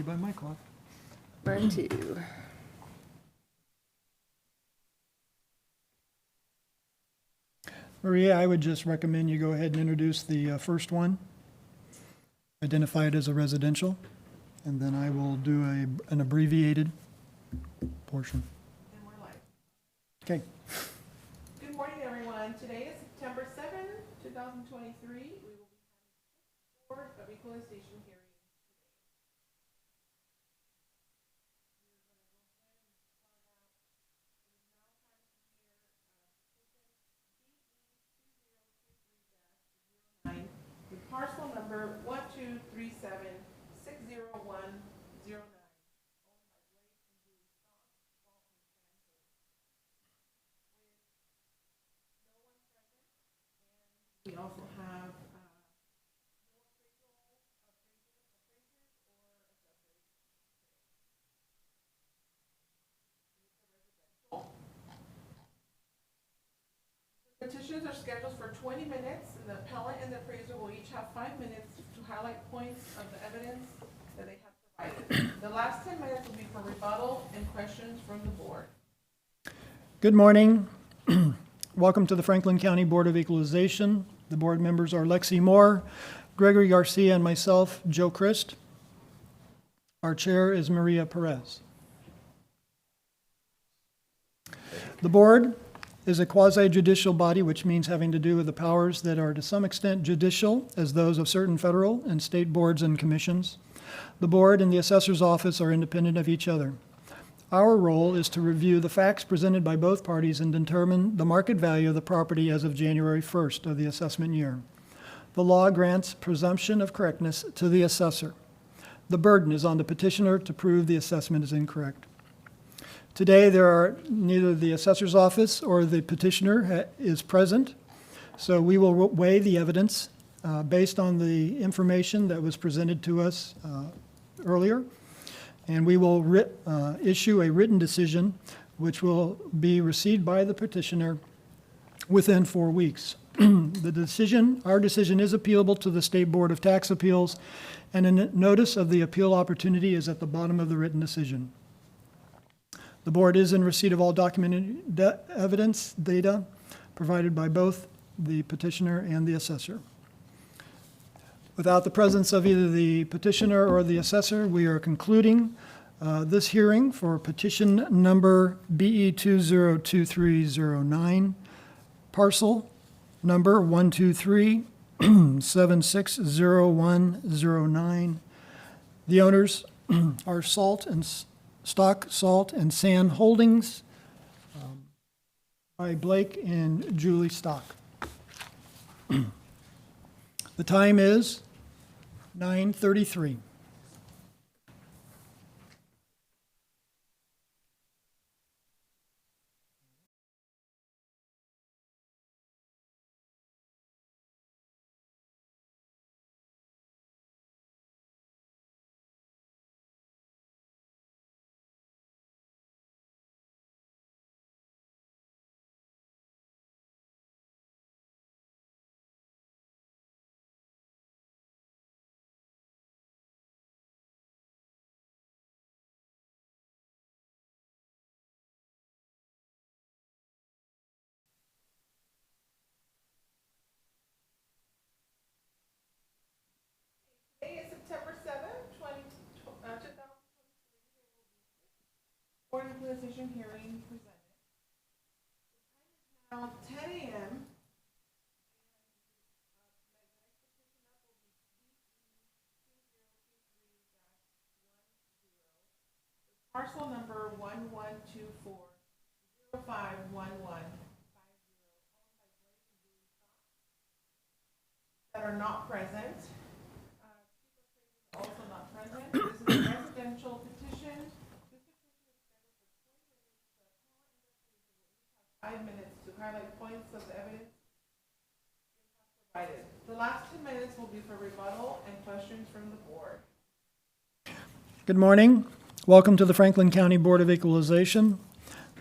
By my clock. Mine too. Maria, I would just recommend you go ahead and introduce the first one. Identify it as a residential, and then I will do an abbreviated portion. And we're live. Okay. Good morning, everyone. Today is September 7th, 2023. We will be having the Board of Equalization hearing. With parcel number 123760109. We also have petitions are scheduled for 20 minutes, and the appellant and the appraiser will each have 5 minutes to highlight points of the evidence that they have provided. The last 10 minutes will be for rebuttal and questions from the board. Good morning. Welcome to the Franklin County Board of Equalization. The board members are Lexi Moore, Gregory Garcia, and myself, Joe Christ. Our chair is Maria Perez. The board is a quasi-judicial body, which means having to do with the powers that are to some extent judicial, as those of certain federal and state boards and commissions. The board and the assessor's office are independent of each other. Our role is to review the facts presented by both parties and determine the market value of the property as of January 1st of the assessment year. The law grants presumption of correctness to the assessor. The burden is on the petitioner to prove the assessment is incorrect. Today, there are neither the assessor's office or the petitioner is present, so we will weigh the evidence based on the information that was presented to us earlier, and we will issue a written decision which will be received by the petitioner within 4 weeks. Our decision is appealable to the State Board of Tax Appeals, and a notice of the appeal opportunity is at the bottom of the written decision. The board is in receipt of all documented evidence, data provided by both the petitioner and the assessor. Without the presence of either the petitioner or the assessor, we are concluding this hearing for petition number BE202309, parcel number 123760109. The owners are Stock, Salt, and Sand Holdings by Blake and Julie Stock. The time is 9:33. Today is September 7th, 2023. Board of Equalization hearing presented. The time is now 10 a.m. Parcel number 1124051150 that are not present. Also not present. This is a residential petition. This petition is scheduled for 20 minutes. 5 minutes to highlight points of the evidence provided. The last 2 minutes will be for rebuttal and questions from the board. Good morning. Welcome to the Franklin County Board of Equalization.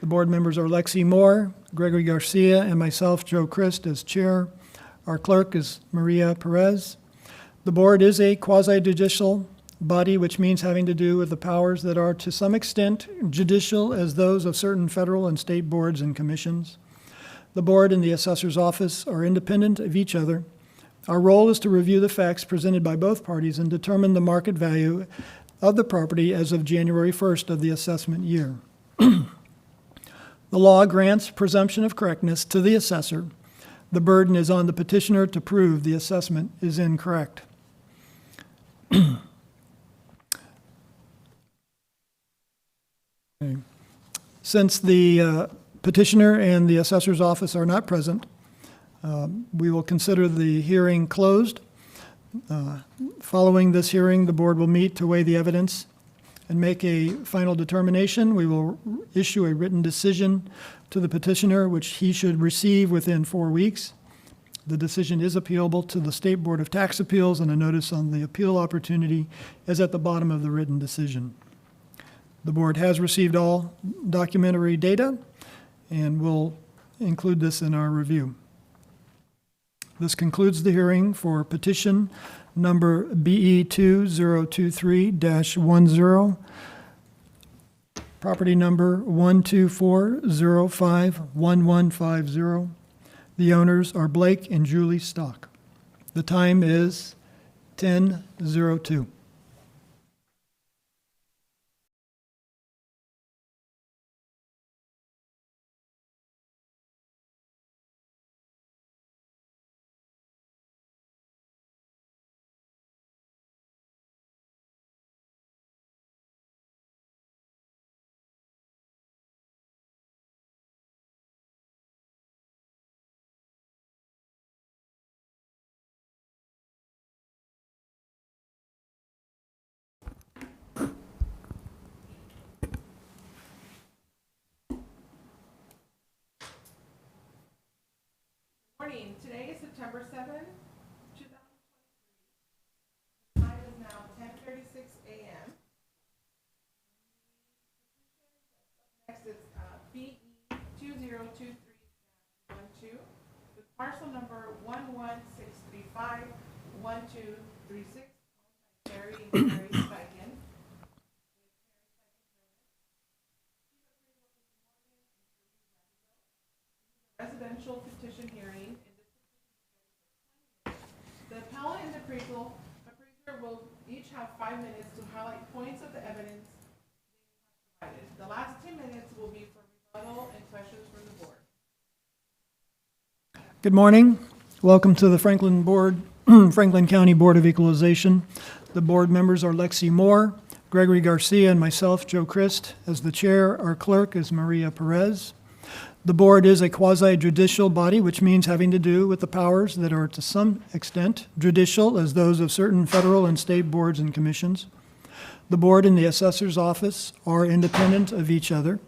The board members are Lexi Moore, Gregory Garcia, and myself, Joe Christ, as chair. Our clerk is Maria Perez. The board is a quasi-judicial body, which means having to do with the powers that are to some extent judicial as those of certain federal and state boards and commissions. The board and the assessor's office are independent of each other. Our role is to review the facts presented by both parties and determine the market value of the property as of January 1st of the assessment year. The law grants presumption of correctness to the assessor. The burden is on the petitioner to prove the assessment is incorrect. Okay. Since the petitioner and the assessor's office are not present, we will consider the hearing closed. Following this hearing, the board will meet to weigh the evidence and make a final determination. We will issue a written decision to the petitioner, which he should receive within 4 weeks. The decision is appealable to the State Board of Tax Appeals, and a notice on the appeal opportunity is at the bottom of the written decision. The board has received all documentary data, and will include this in our review. This concludes the hearing for petition number BE 2023-10, property number 124051150. The owners are Blake and Julie Stock. The time is 10:02. Morning, today is September 7th, 2023. Time is now 10:36 a.m. Next is BE 2023-12 with parcel number 116351236, Terry and Terry Steichen. Residential petition hearing. The appellant and the appraiser will each have 5 minutes to highlight points of the evidence they have provided. The last 10 minutes will be for rebuttal and questions from the board. Good morning. Welcome to the Franklin County Board of Equalization. The board members are Lexi Moore, Gregory Garcia, and myself, Joe Christ. As the chair, our clerk is Maria Perez. The board is a quasi-judicial body, which means having to do with the powers that are to some extent judicial as those of certain federal and state boards and commissions. The board and the assessor's office are independent of each other.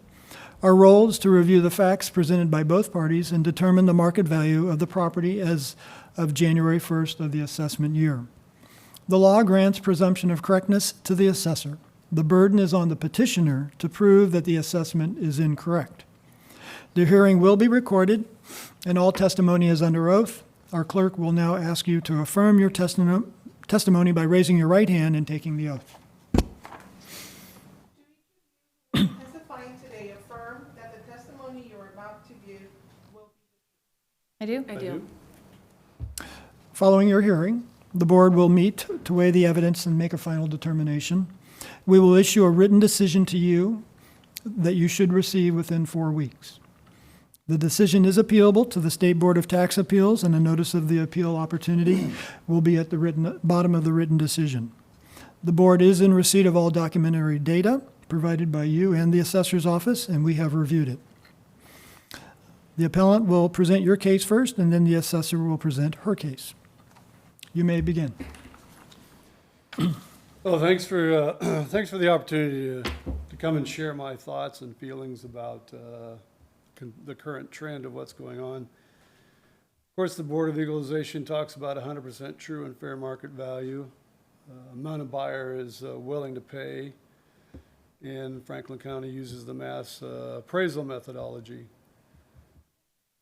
Our role is to review the facts presented by both parties and determine the market value of the property as of January 1st of the assessment year. The law grants presumption of correctness to the assessor. The burden is on the petitioner to prove that the assessment is incorrect. The hearing will be recorded, and all testimony is under oath. Our clerk will now ask you to affirm your testimony by raising your right hand and taking the oath. Testifying today, affirm that the testimony you are about to give will be. I do? I do. Following your hearing, the board will meet to weigh the evidence and make a final determination. We will issue a written decision to you that you should receive within 4 weeks. The decision is appealable to the State Board of Tax Appeals, and a notice of the appeal opportunity will be at the bottom of the written decision. The board is in receipt of all documentary data provided by you and the assessor's office, and we have reviewed it. The appellant will present your case first, and then the assessor will present her case. You may begin. Well, thanks for the opportunity to come and share my thoughts and feelings about the current trend of what's going on. Of course, the Board of Equalization talks about 100% true and fair market value. Amount a buyer is willing to pay, and Franklin County uses the mass appraisal methodology.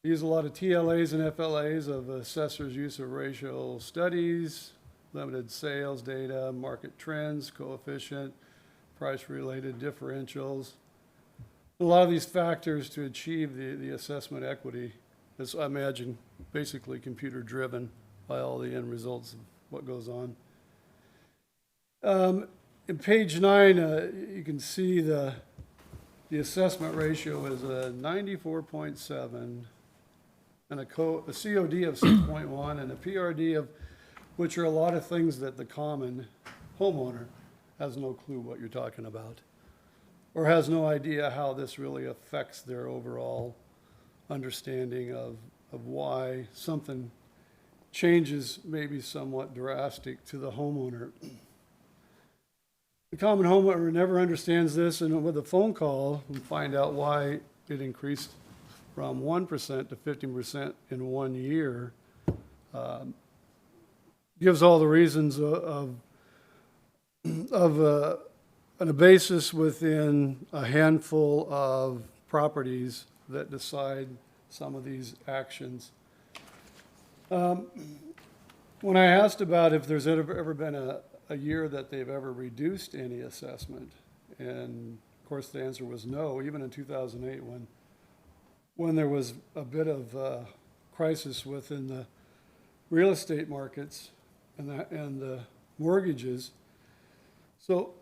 We use a lot of TLAs and FLAs of assessors' use of racial studies, limited sales data, market trends, coefficient, price-related differentials. A lot of these factors to achieve the assessment equity is, I imagine, basically computer-driven by all the end results of what goes on. In page 9, you can see the assessment ratio is a 94.7 and a COD of 6.1 and a PRD of, which are a lot of things that the common homeowner has no clue what you're talking about, or has no idea how this really affects their overall understanding of why something changes maybe somewhat drastic to the homeowner. The common homeowner never understands this, and with a phone call, we find out why it increased from 1% to 15% in 1 year. Gives all the reasons of a basis within a handful of properties that decide some of these actions. When I asked about if there's ever been a year that they've ever reduced any assessment, and of course the answer was no, even in 2008 when there was a bit of crisis within the real estate markets and the mortgages. So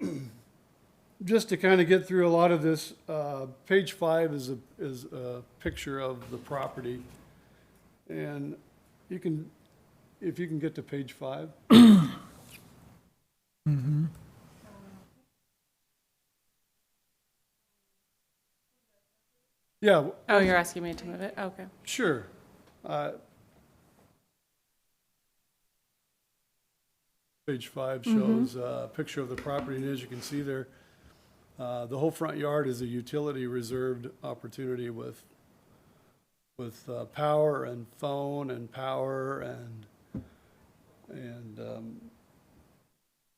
just to kind of get through a lot of this, page 5 is a picture of the property, and you can, if you can get to page 5. Mm-hmm. Yeah, Oh, you're asking me to move it? Okay. sure. Page 5 shows a picture of the property, and as you can see there, the whole front yard is a utility reserved opportunity with power and phone and power and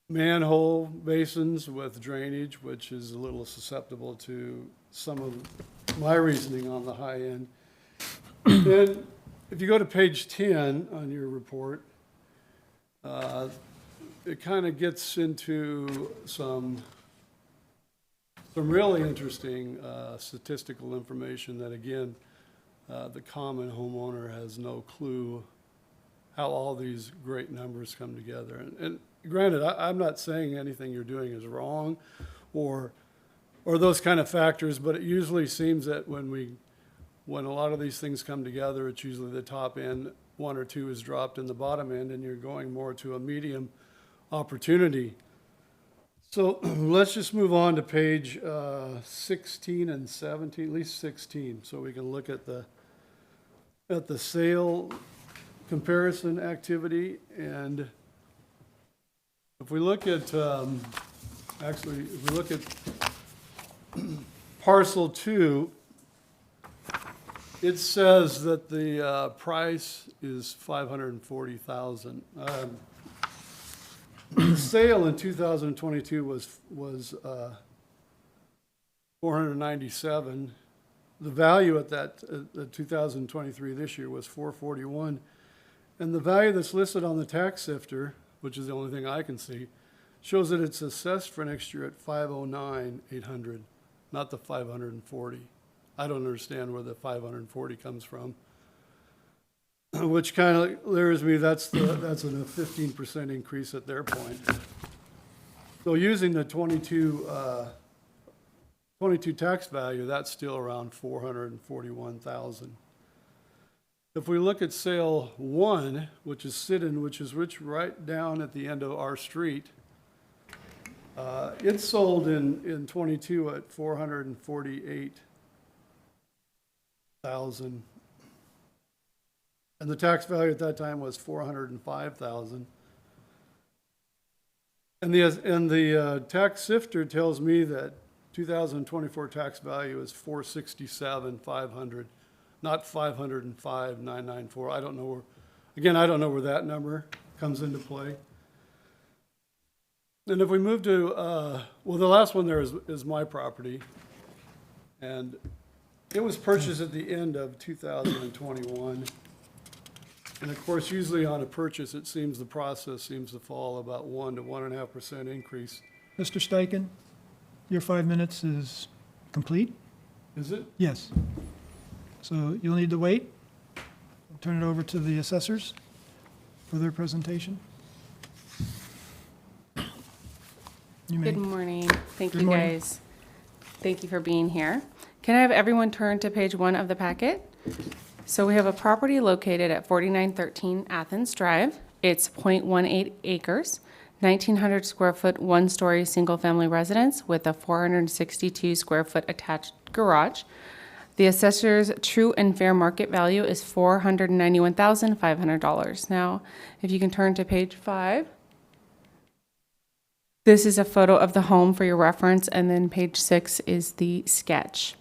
manhole basins with drainage, which is a little susceptible to some of my reasoning on the high end. Then, if you go to page 10 on your report, it kind of gets into some really interesting statistical information that, again, the common homeowner has no clue how all these great numbers come together. And granted, I'm not saying anything you're doing is wrong or those kind of factors, but it usually seems that when a lot of these things come together, it's usually the top end, 1 or 2 is dropped in the bottom end, and you're going more to a medium opportunity. So let's just move on to page 16 and 17, at least 16, so we can look at the sale comparison activity. And if we look at, actually, if we look at parcel 2, it says that the price is $540,000. The sale in 2022 was 497. The value at that 2023 this year was 441, and the value that's listed on the tax sifter, which is the only thing I can see, shows that it's assessed for next year at 509,800, not the 540. I don't understand where the 540 comes from, which kind of lures me. That's a 15% increase at their point. So using the 22 tax value, that's still around 441,000. If we look at sale 1, which is Sidon, which is right down at the end of our street, it sold in 22 at 448,000. And the tax value at that time was 405,000. And the tax sifter tells me that 2024 tax value is 467,500, not 505,994. I don't know where, again, I don't know where that number comes into play. And if we move to, well, the last one there is my property. And it was purchased at the end of 2021. And of course, usually on a purchase, it seems the process seems to fall about 1 to 1.5% increase. Mr. Steichen, your 5 minutes is complete? Is it? Yes. So you'll need to wait. I'll turn it over to the assessors for their presentation. You may. Good morning. Thank Good you, morning. guys. Thank you for being here. Can I have everyone turn to page 1 of the packet? So we have a property located at 4913 Athens Drive. It's .18 acres, 1,900 square foot, one-story, single-family residence with a 462 square foot attached garage. The assessor's true and fair market value is $491,500. Now, if you can turn to page 5. This is a photo of the home for your reference, and then page 6 is the sketch.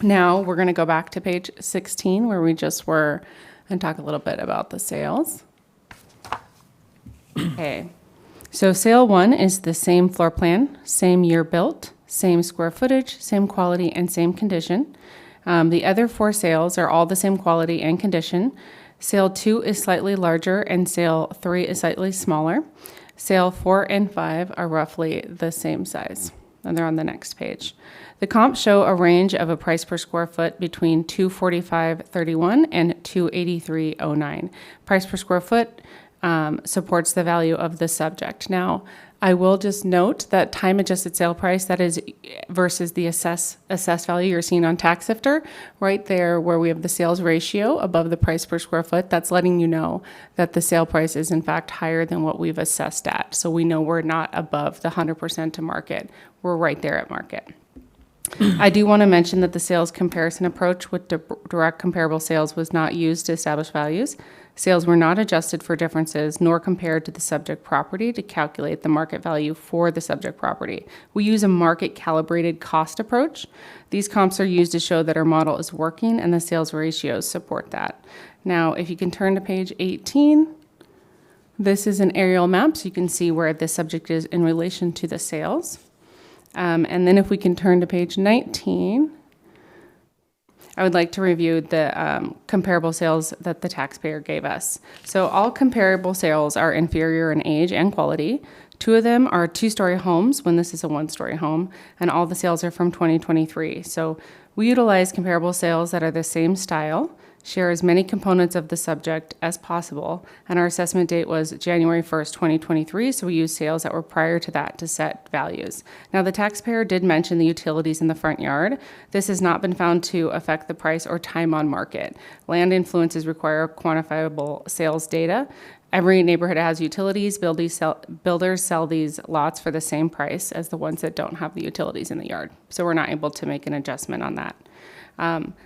Now, we're going to go back to page 16, where we just were, and talk a little bit about the sales. Okay, so sale 1 is the same floor plan, same year built, same square footage, same quality, and same condition. The other 4 sales are all the same quality and condition. Sale 2 is slightly larger, and sale 3 is slightly smaller. Sale 4 and 5 are roughly the same size, and they're on the next page. The comps show a range of a price per square foot between $245.31 and $283.09. Price per square foot supports the value of the subject. Now, I will just note that time-adjusted sale price, that is versus the assessed value you're seeing on Tax Sifter, right there where we have the sales ratio above the price per square foot, that's letting you know that the sale price is in fact higher than what we've assessed at. So we know we're not above the 100% to market. We're right there at market. I do want to mention that the sales comparison approach with direct comparable sales was not used to establish values. Sales were not adjusted for differences nor compared to the subject property to calculate the market value for the subject property. We use a market calibrated cost approach. These comps are used to show that our model is working and the sales ratios support that. Now, if you can turn to page 18, this is an aerial map so you can see where the subject is in relation to the sales. And then if we can turn to page 19, I would like to review the comparable sales that the taxpayer gave us. So all comparable sales are inferior in age and quality. 2 of them are 2-story homes when this is a 1-story home, and all the sales are from 2023. So we utilize comparable sales that are the same style, share as many components of the subject as possible, and our assessment date was January 1st, 2023, so we used sales that were prior to that to set values. Now, the taxpayer did mention the utilities in the front yard. This has not been found to affect the price or time on market. Land influences require quantifiable sales data. Every neighborhood has utilities. Builders sell these lots for the same price as the ones that don't have the utilities in the yard, so we're not able to make an adjustment on that.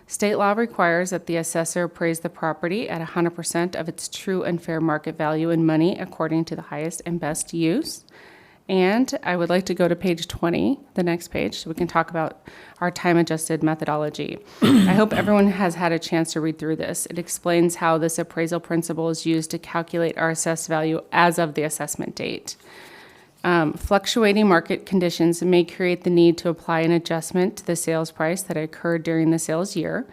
State law requires that the assessor appraise the property at 100% of its true and fair market value in money according to the highest and best use. And I would like to go to page 20, the next page, so we can talk about our time-adjusted methodology. I hope everyone has had a chance to read through this. It explains how this appraisal principle is used to calculate our assessed value as of the assessment date. Fluctuating market conditions may create the need to apply an adjustment to the sales price that occurred during the sales year.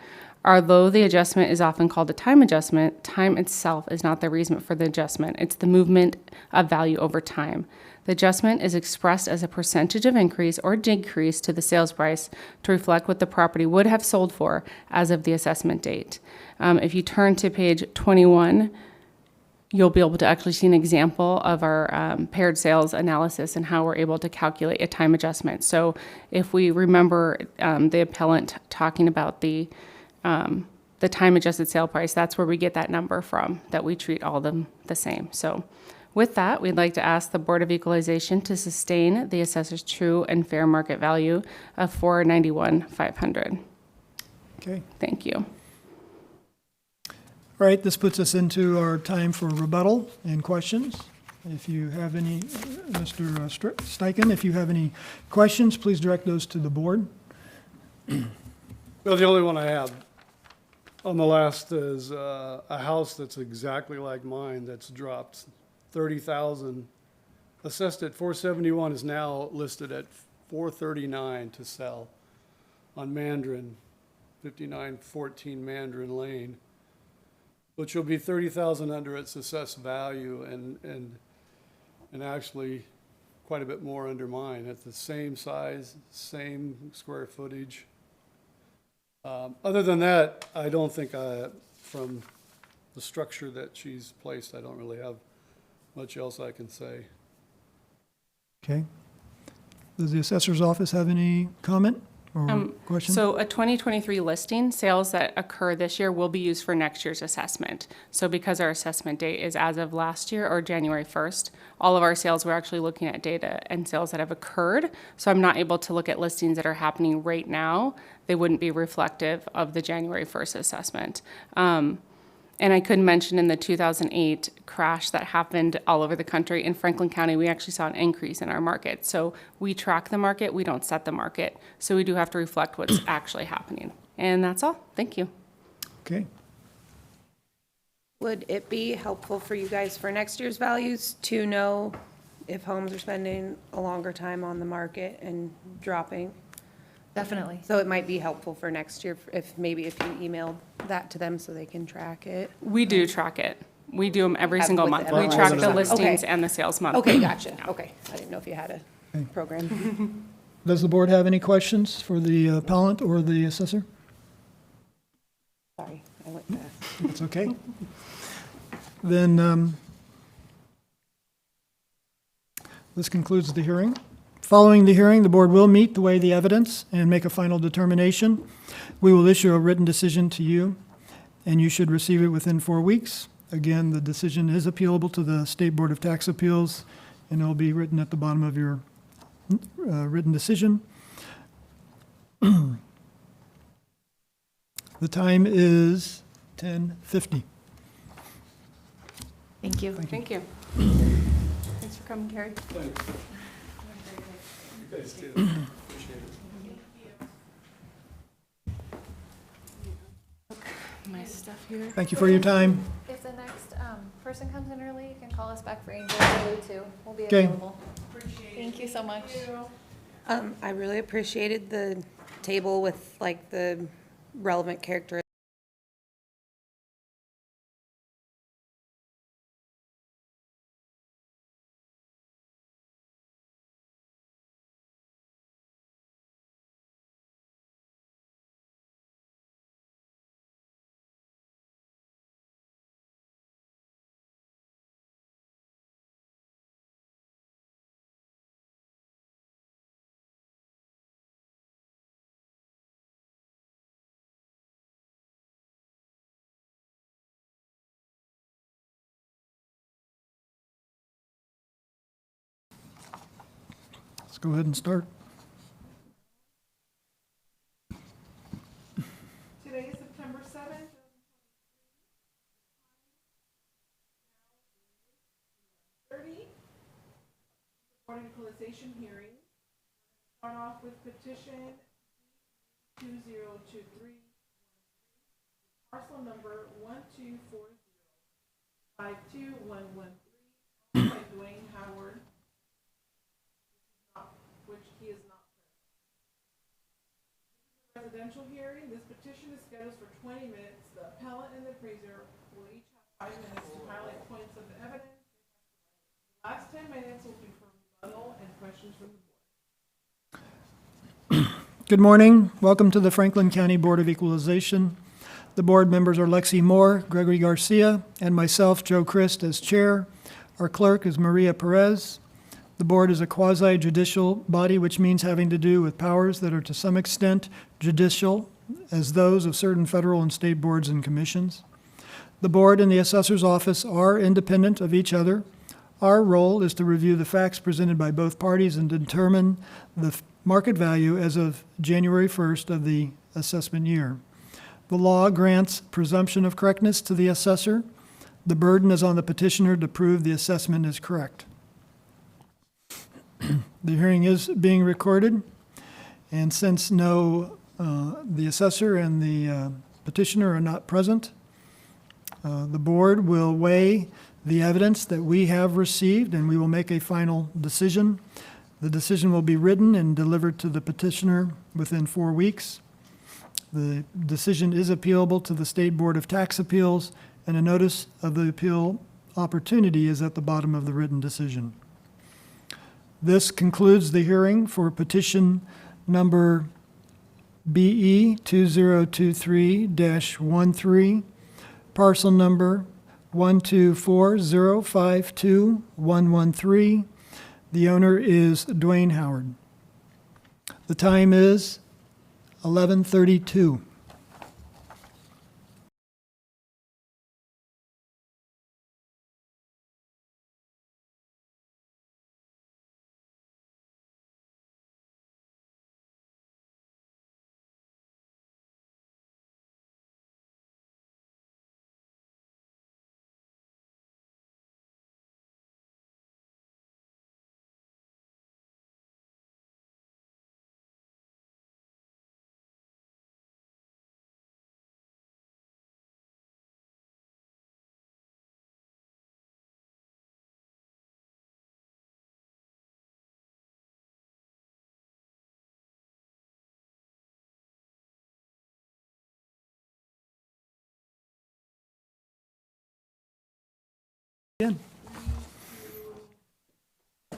Although the adjustment is often called a time adjustment, time itself is not the reason for the adjustment. It's the movement of value over time. The adjustment is expressed as a percentage of increase or decrease to the sales price to reflect what the property would have sold for as of the assessment date. If you turn to page 21, you'll be able to actually see an example of our paired sales analysis and how we're able to calculate a time adjustment. So if we remember the appellant talking about the time adjusted sale price, that's where we get that number from, that we treat all of them the same. So with that, we'd like to ask the Board of Equalization to sustain the assessor's true and fair market value of $491,500. Okay. Thank you. All right, this puts us into our time for rebuttal and questions. If you have any, Mr. Steichen, if you have any questions, please direct those to the board. Well, the only one I have on the last is a house that's exactly like mine that's dropped 30,000. Assessed at 471 is now listed at 439 to sell on Mandarin, 5914 Mandarin Lane. which will be 30,000 under its assessed value and actually quite a bit more under mine at the same size, same square footage. Other than that, I don't think from the structure that she's placed, I don't really have much else I can say. Okay. Does the assessor's office have any comment or question? So a 2023 listing, sales that occur this year will be used for next year's assessment. So because our assessment date is as of last year or January 1st, all of our sales, we're actually looking at data and sales that have occurred. So I'm not able to look at listings that are happening right now. They wouldn't be reflective of the January 1st assessment. And I could mention in the 2008 crash that happened all over the country, in Franklin County, we actually saw an increase in our market. So we track the market, we don't set the market. So we do have to reflect what's actually happening. And that's all. Thank you. Okay. Would it be helpful for you guys for next year's values to know if homes are spending a longer time on the market and dropping? Definitely. So it might be helpful for next year if you emailed that to them so they can track it. We do track it. We do them every Have single with month. the We MLS. track the Okay. listings and the sales month. Okay, gotcha. Okay. I didn't know if you had a program. Does the board have any questions for the appellant or the assessor? Sorry, I went fast. It's okay. Then this concludes the hearing. Following the hearing, the board will meet to weigh the evidence and make a final determination. We will issue a written decision to you, and you should receive it within 4 weeks. Again, the decision is appealable to the State Board of Tax Appeals, and it will be written at the bottom of your written decision. The time is 10:50. Thank you. Thank you. Thanks for coming, Carrie. You guys did. Appreciate it. My stuff here. Thank you for your time. If the next person comes in early, you can call us back for Angel or Lou too. We'll be Okay. available. Thank you so much. I really appreciated the table with like the relevant characteristics. Let's go ahead and start. Today is September 7th. Board of Equalization hearing. Start off with petition 2023. Parcel number 124052113 by Dwayne Howard, which he is not present. Residential hearing. This petition is scheduled for 20 minutes. The appellant and the appraiser will each have 5 minutes to highlight points of the evidence. The last 10 minutes will be for rebuttal and questions from the board. Good morning. Welcome to the Franklin County Board of Equalization. The board members are Lexi Moore, Gregory Garcia, and myself, Joe Christ, as chair. Our clerk is Maria Perez. The board is a quasi-judicial body, which means having to do with powers that are to some extent judicial, as those of certain federal and state boards and commissions. The board and the assessor's office are independent of each other. Our role is to review the facts presented by both parties and determine the market value as of January 1st of the assessment year. The law grants presumption of correctness to the assessor. The burden is on the petitioner to prove the assessment is correct. The hearing is being recorded, and since the assessor and the petitioner are not present, the board will weigh the evidence that we have received, and we will make a final decision. The decision will be written and delivered to the petitioner within 4 weeks. The decision is appealable to the State Board of Tax Appeals, and a notice of the appeal opportunity is at the bottom of the written decision. This concludes the hearing for petition number BE 2023-13, parcel number 124052113. The owner is Dwayne Howard. The time is 11:32. Again. The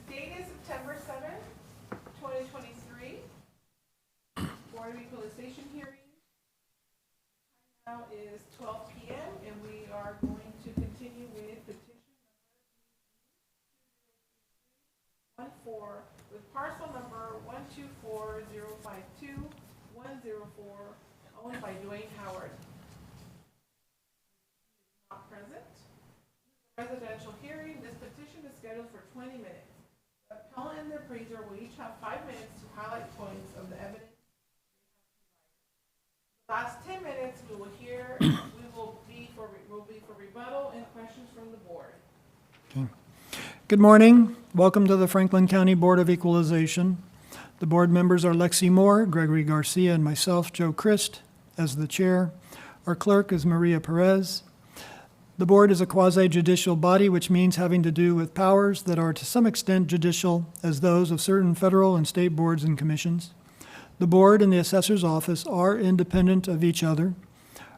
date is September 7th, 2023. Board of Equalization hearing. Now is 12 p.m. and we are going to continue with petition number 14 with parcel number 124052104 owned by Dwayne Howard. Not present. Residential hearing. This petition is scheduled for 20 minutes. The appellant and the appraiser will each have 5 minutes to highlight points of the evidence. The last 10 minutes we will be for rebuttal and questions from the board. Okay. Good morning. Welcome to the Franklin County Board of Equalization. The board members are Lexi Moore, Gregory Garcia, and myself, Joe Christ, as the chair. Our clerk is Maria Perez. The board is a quasi-judicial body, which means having to do with powers that are to some extent judicial as those of certain federal and state boards and commissions. The board and the assessor's office are independent of each other.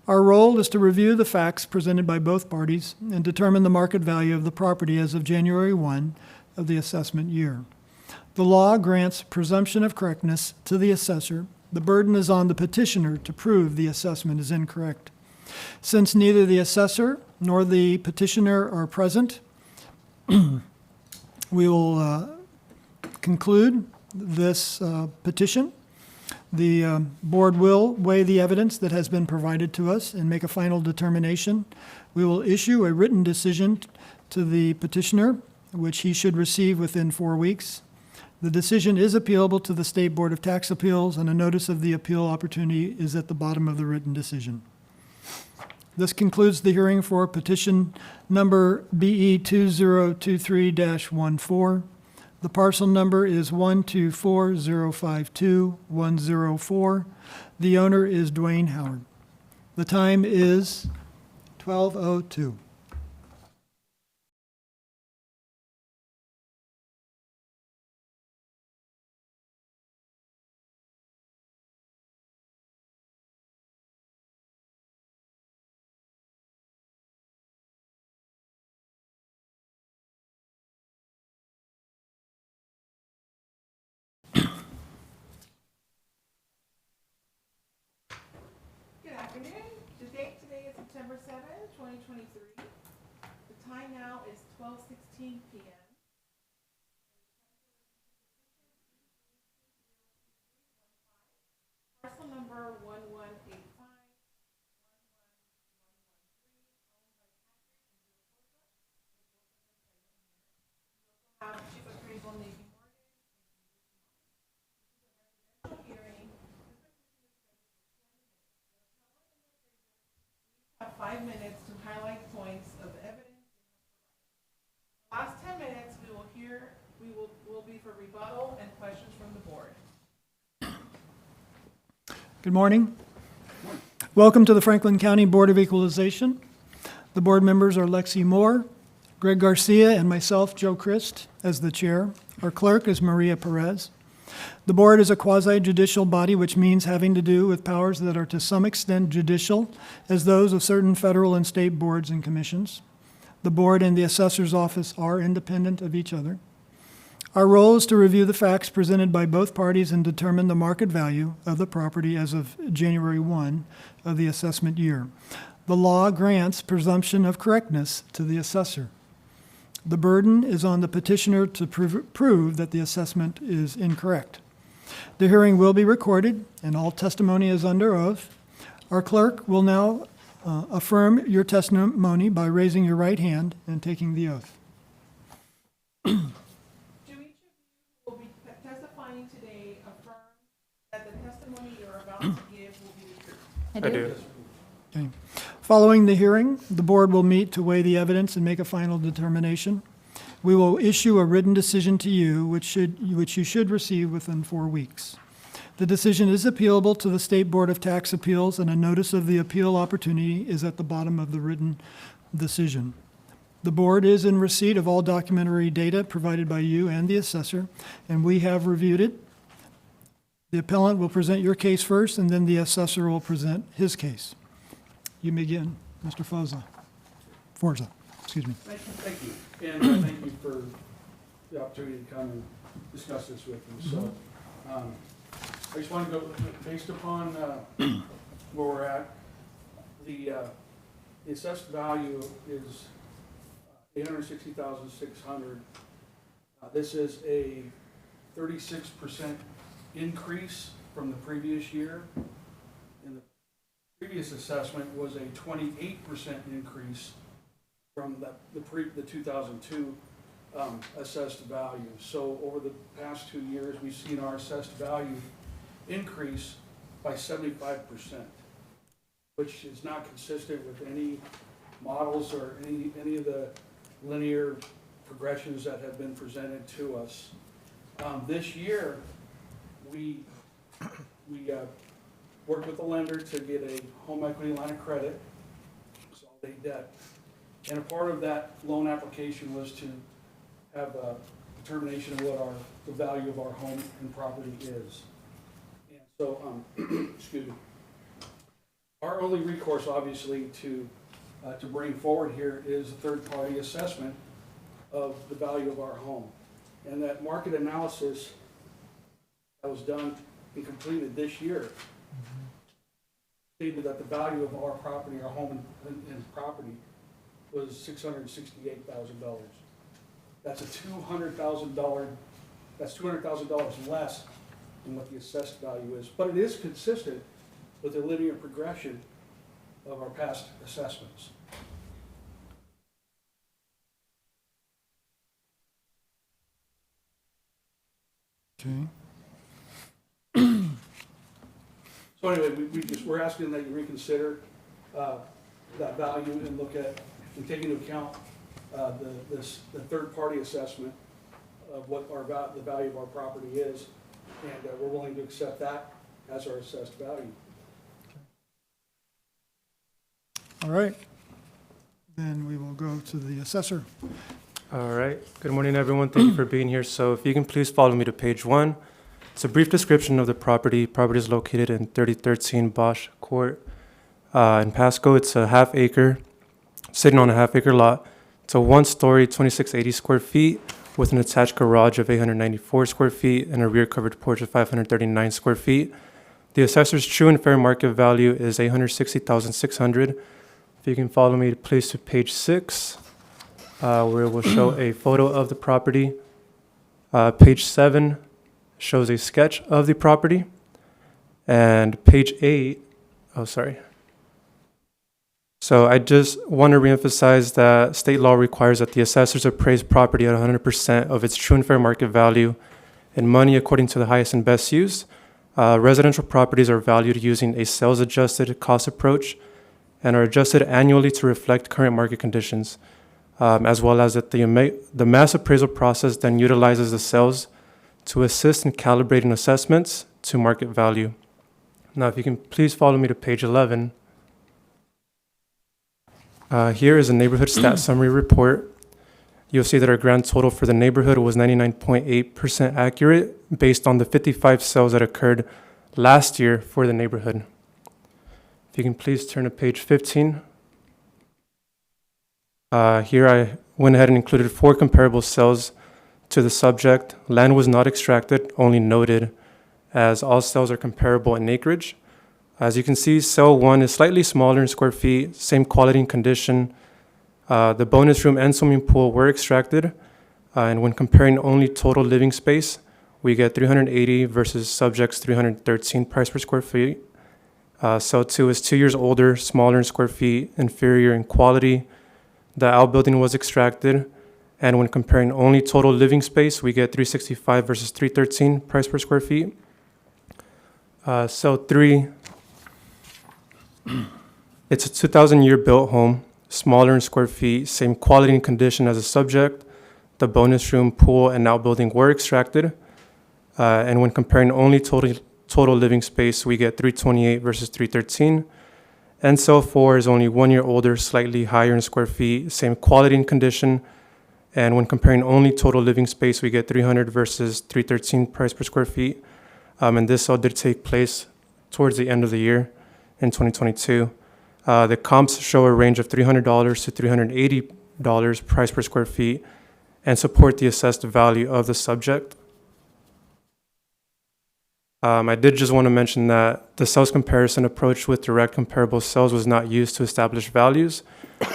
Our role is to review the facts presented by both parties and determine the market value of the property as of January 1 of the assessment year. The law grants presumption of correctness to the assessor. The burden is on the petitioner to prove the assessment is incorrect. Since neither the assessor nor the petitioner are present, we will conclude this petition. The board will weigh the evidence that has been provided to us and make a final determination. We will issue a written decision to the petitioner, which he should receive within 4 weeks. The decision is appealable to the State Board of Tax Appeals, and a notice of the appeal opportunity is at the bottom of the written decision. This concludes the hearing for petition number BE 2023-14. The parcel number is 124052104. The owner is Dwayne Howard. The time is 12:02. Good afternoon. The date today is September 7th, 2023. The time now is 12:16 p.m. Parcel number 1185. Chief Appraisal Navy Morgan. Hearing. Have 5 minutes to highlight points of the evidence. Last 10 minutes will be for rebuttal and questions from the board. Good morning. Welcome to the Franklin County Board of Equalization. The board members are Lexi Moore, Greg Garcia, and myself, Joe Christ, as the chair. Our clerk is Maria Perez. The board is a quasi-judicial body, which means having to do with powers that are to some extent judicial, as those of certain federal and state boards and commissions. The board and the assessor's office are independent of each other. Our role is to review the facts presented by both parties and determine the market value of the property as of January 1 of the assessment year. The law grants presumption of correctness to the assessor. The burden is on the petitioner to prove that the assessment is incorrect. The hearing will be recorded, and all testimony is under oath. Our clerk will now affirm your testimony by raising your right hand and taking the oath. Do each of you who will be testifying today affirm that the testimony you're about to give will be the truth? I do. Okay. Following the hearing, the board will meet to weigh the evidence and make a final determination. We will issue a written decision to you, which you should receive within 4 weeks. The decision is appealable to the State Board of Tax Appeals, and a notice of the appeal opportunity is at the bottom of the written decision. The board is in receipt of all documentary data provided by you and the assessor, and we have reviewed it. The appellant will present your case first, and then the assessor will present his case. You may begin, Mr. Forza, excuse me. Thank you. And thank you for the opportunity to come and discuss this with you. So I just want to go, based upon where we're at, the assessed value is $860,600. This is a 36% increase from the previous year. And the previous assessment was a 28% increase from the 2002 assessed value. So over the past 2 years, we've seen our assessed value increase by 75%, which is not consistent with any models or any of the linear progressions that have been presented to us. This year, we worked with the lender to get a home equity line of credit, consolidate debt. And a part of that loan application was to have a determination of what the value of our home and property is. And so, excuse me. Our only recourse, obviously, to bring forward here is a third-party assessment of the value of our home. And that market analysis that was done and completed this year stated that the value of our property, our home and property, was $668,000. That's that's $200,000 less than what the assessed value is. But it is consistent with the linear progression of our past assessments. Okay. So anyway, we're asking that you reconsider that value and look at and take into account the third-party assessment of what the value of our property is, and we're willing to accept that as our assessed value. All right. Then we will go to the assessor. All right. Good morning, everyone. Thank you for being here. So if you can please follow me to page 1. It's a brief description of the property. Property is located in 3013 Bosch Court in Pasco. It's a half acre, sitting on a half acre lot. It's a 1-story, 2680 square feet with an attached garage of 894 square feet and a rear covered porch of 539 square feet. The assessor's true and fair market value is $860,600. If you can follow me, please, to page 6, where it will show a photo of the property. Page 7 shows a sketch of the property. And page 8, So I just want to reemphasize that state law requires that the assessors appraise property at 100% of its true and fair market value in money according to the highest and best use. Residential properties are valued using a sales-adjusted cost approach and are adjusted annually to reflect current market conditions, as well as that the mass appraisal process then utilizes the sales to assist in calibrating assessments to market value. Now, if you can please follow me to page 11. Here is a neighborhood stat summary report. you'll see that our grand total for the neighborhood was 99.8% accurate based on the 55 sales that occurred last year for the neighborhood. If you can please turn to page 15. Here I went ahead and included 4 comparable sales to the subject. Land was not extracted, only noted, as all sales are comparable in acreage. As you can see, cell 1 is slightly smaller in square feet, same quality and condition. The bonus room and swimming pool were extracted, and when comparing only total living space, we get 380 versus subject's 313 price per square feet. Cell 2 is 2 years older, smaller in square feet, inferior in quality. The outbuilding was extracted, and when comparing only total living space, we get 365 versus 313 price per square feet. Cell 3, it's a 2,000-year built home, smaller in square feet, same quality and condition as the subject. The bonus room, pool, and outbuilding were extracted, and when comparing only total living space, we get 328 versus 313. And cell 4 is only 1 year older, slightly higher in square feet, same quality and condition. And when comparing only total living space, we get 300 versus 313 price per square feet. And this sale did take place towards the end of the year in 2022. The comps show a range of $300 to $380 price per square feet and support the assessed value of the subject. I did just want to mention that the sales comparison approach with direct comparable sales was not used to establish values.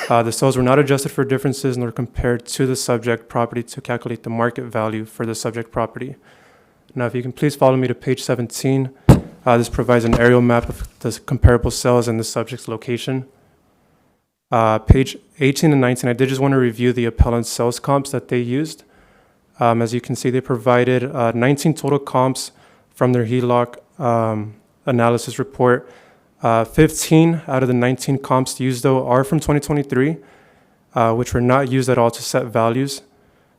The sales were not adjusted for differences nor compared to the subject property to calculate the market value for the subject property. Now, if you can please follow me to page 17. This provides an aerial map of the comparable sales and the subject's location. Page 18 and 19, I did just want to review the appellant's sales comps that they used. As you can see, they provided 19 total comps from their HELOC analysis report. 15 out of the 19 comps used, though, are from 2023, which were not used at all to set values.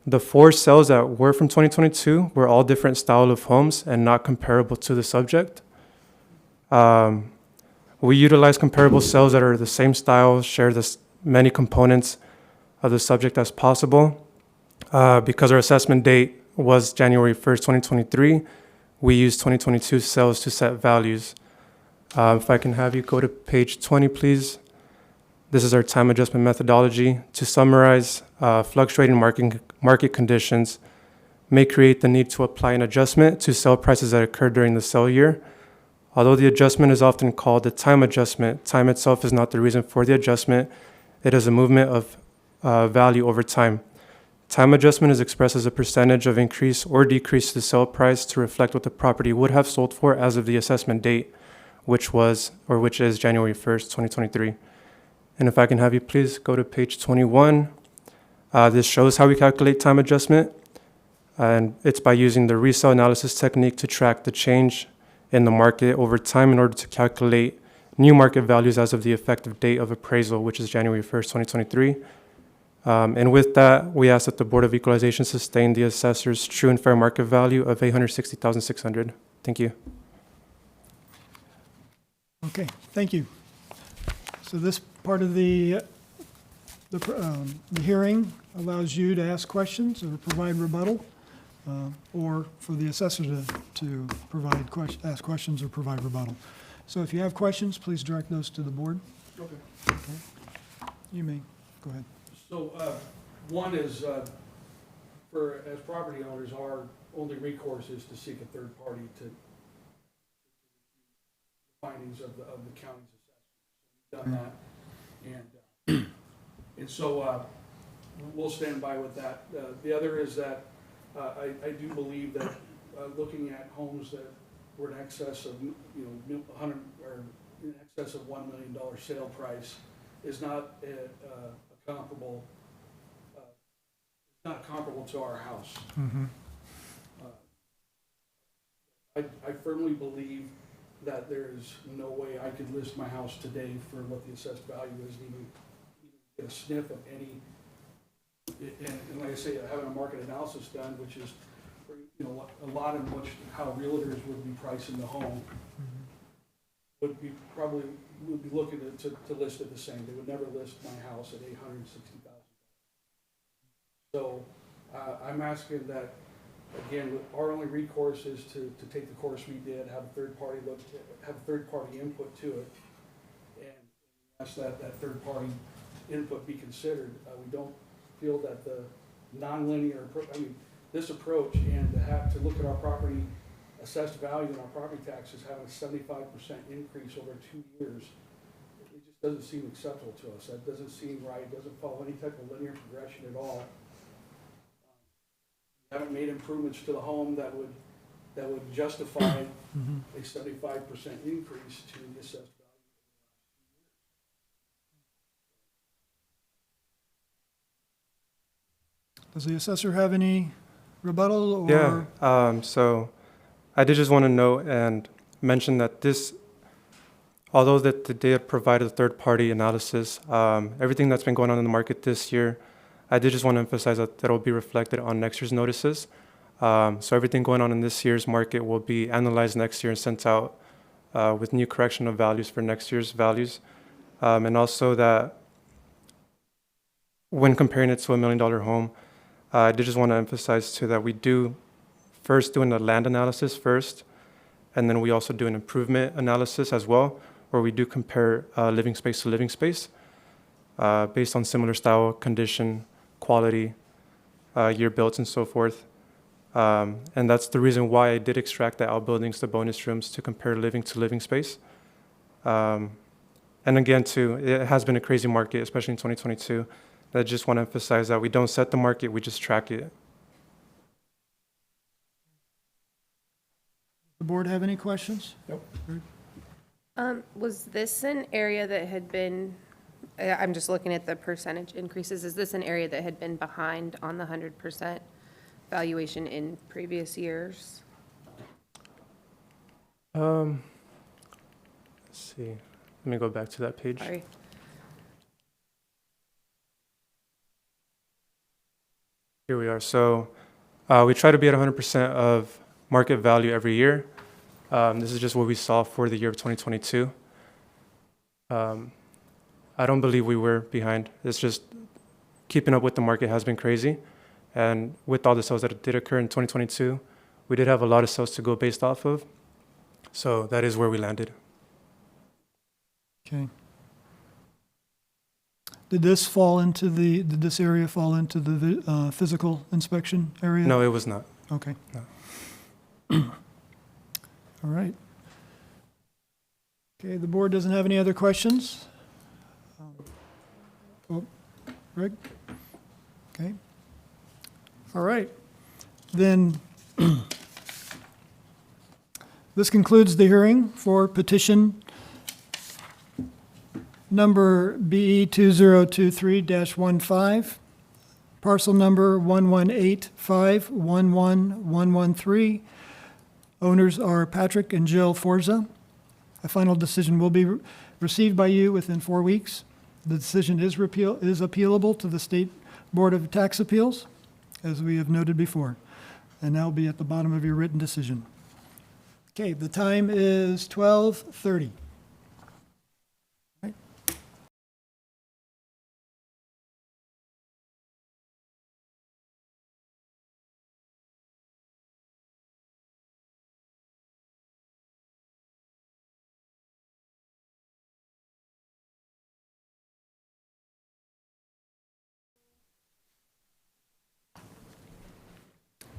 The 4 sales that were from 2022 were all different style of homes and not comparable to the subject. We utilize comparable sales that are the same style, share the many components of the subject as possible. Because our assessment date was January 1st, 2023, we used 2022 sales to set values. If I can have you go to page 20, please. This is our time adjustment methodology. To summarize, fluctuating market conditions may create the need to apply an adjustment to sale prices that occurred during the sale year. Although the adjustment is often called the time adjustment, time itself is not the reason for the adjustment. It is a movement of value over time. Time adjustment is expressed as a percentage of increase or decrease to the sale price to reflect what the property would have sold for as of the assessment date, which is January 1st, 2023. And if I can have you please go to page 21. This shows how we calculate time adjustment, and it's by using the resale analysis technique to track the change in the market over time in order to calculate new market values as of the effective date of appraisal, which is January 1st, 2023. And with that, we ask that the Board of Equalization sustain the assessor's true and fair market value of $860,600. Thank you. Okay, thank you. So this part of the hearing allows you to ask questions or provide rebuttal, or for the assessor to ask questions or provide rebuttal. So if you have questions, please direct those to the board. Okay. You may, go ahead. So, one is, as property owners, our only recourse is to seek a third party to findings of the county's assessment. So we've done that, and so we'll stand by with that. The other is that I do believe that looking at homes that were in excess of, $100 or in excess of $1 million sale price is not comparable. Not comparable to our house. Mm-hmm. I firmly believe that there's no way I could list my house today for what the assessed value is, even get a sniff of any. And like I say, having a market analysis done, which is, a lot in which how realtors would be pricing the home, would be looking to list it the same. They would never list my house at $860,000. So I'm asking that, again, our only recourse is to take the course we did, have a third party look, have a third party input to it, and ask that third party input be considered. We don't feel that the nonlinear, this approach and to look at our property assessed value and our property taxes having a 75% increase over 2 years, it just doesn't seem acceptable to us. That doesn't seem right. It doesn't follow any type of linear progression at all. We haven't made improvements to the home that would justify a 75% increase to the assessed value. Does the assessor have any rebuttal or? Yeah, so I did just want to note and mention that this, although that the data provided a third-party analysis, everything that's been going on in the market this year, I did just want to emphasize that will be reflected on next year's notices. So everything going on in this year's market will be analyzed next year and sent out with new correction of values for next year's values. And also that when comparing it to $1 million home, I did just want to emphasize too that we do first doing the land analysis first, and then we also do an improvement analysis as well, where we do compare living space to living space based on similar style, condition, quality, year built, and so forth. And that's the reason why I did extract the outbuildings to bonus rooms to compare living to living space. And again, too, it has been a crazy market, especially in 2022. I just want to emphasize that we don't set the market, we just track it. The board have any questions? Nope. Was this an area that had been, I'm just looking at the percentage increases, is this an area that had been behind on the 100% valuation in previous years? Let's see. Let me go back to that page. Sorry. Here we are. So we try to be at 100% of market value every year. This is just what we saw for the year of 2022. I don't believe we were behind. It's just keeping up with the market has been crazy. And with all the sales that did occur in 2022, we did have a lot of sales to go based off of. So that is where we landed. Okay. Did this area fall into the physical inspection area? No, it was not. Okay. No. All right. Okay, the board doesn't have any other questions? Greg? Okay. All right. Then this concludes the hearing for petition number BE 2023-15, parcel number 118511113. Owners are Patrick and Jill Forza. A final decision will be received by you within 4 weeks. The decision is appealable to the State Board of Tax Appeals, as we have noted before, and that will be at the bottom of your written decision. Okay, the time is 12:30.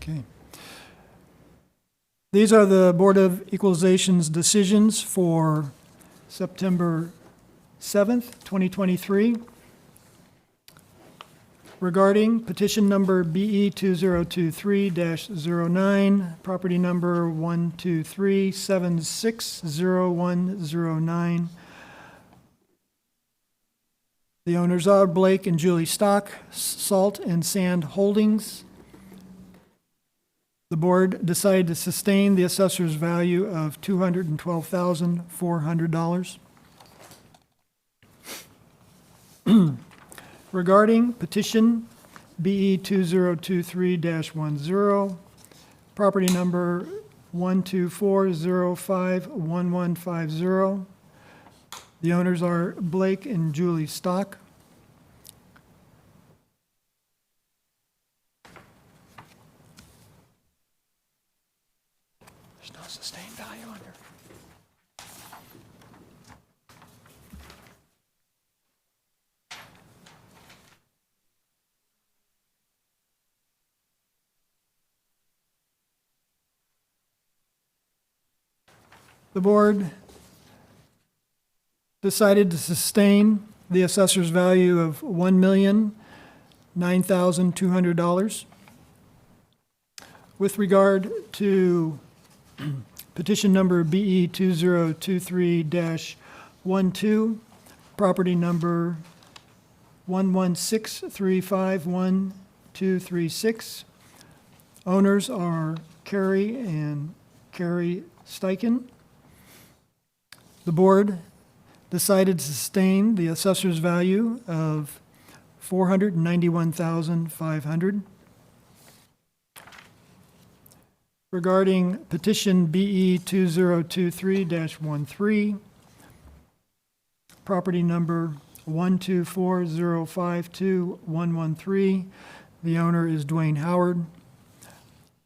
Okay. These are the Board of Equalization's decisions for September 7th, 2023. Regarding petition number BE 2023-09, property number 123760109. The owners are Blake and Julie Stock, Salt and Sand Holdings. The board decided to sustain the assessor's value of $212,400. Regarding petition BE 2023-10, property number 124051150. The owners are Blake and Julie Stock. There's no sustained value under. The board decided to sustain the assessor's value of $1,009,200. With regard to petition number BE 2023-12, property number 116351236. Owners are Carrie and Carrie Steichen. The board decided to sustain the assessor's value of $491,500. Regarding petition BE 2023-13, property number 124052113, the owner is Dwayne Howard.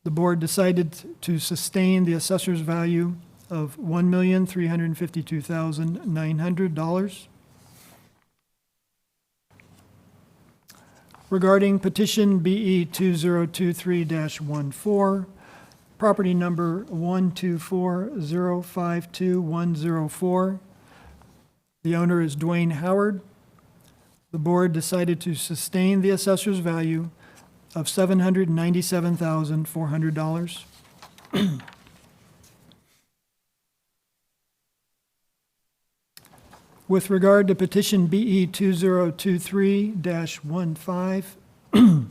The board decided to sustain the assessor's value of $1,352,900. Regarding petition BE 2023-14, property number 124052104, the owner is Dwayne Howard. The board decided to sustain the assessor's value of $797,400. With regard to petition BE 2023-15,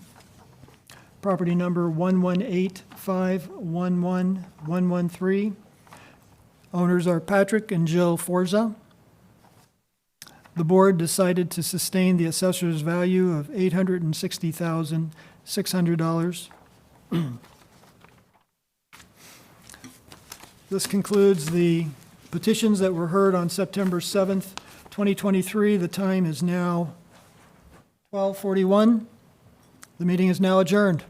property number 118511113, owners are Patrick and Jill Forza. The board decided to sustain the assessor's value of $860,600. This concludes the petitions that were heard on September 7th, 2023. The time is now 12:41. The meeting is now adjourned.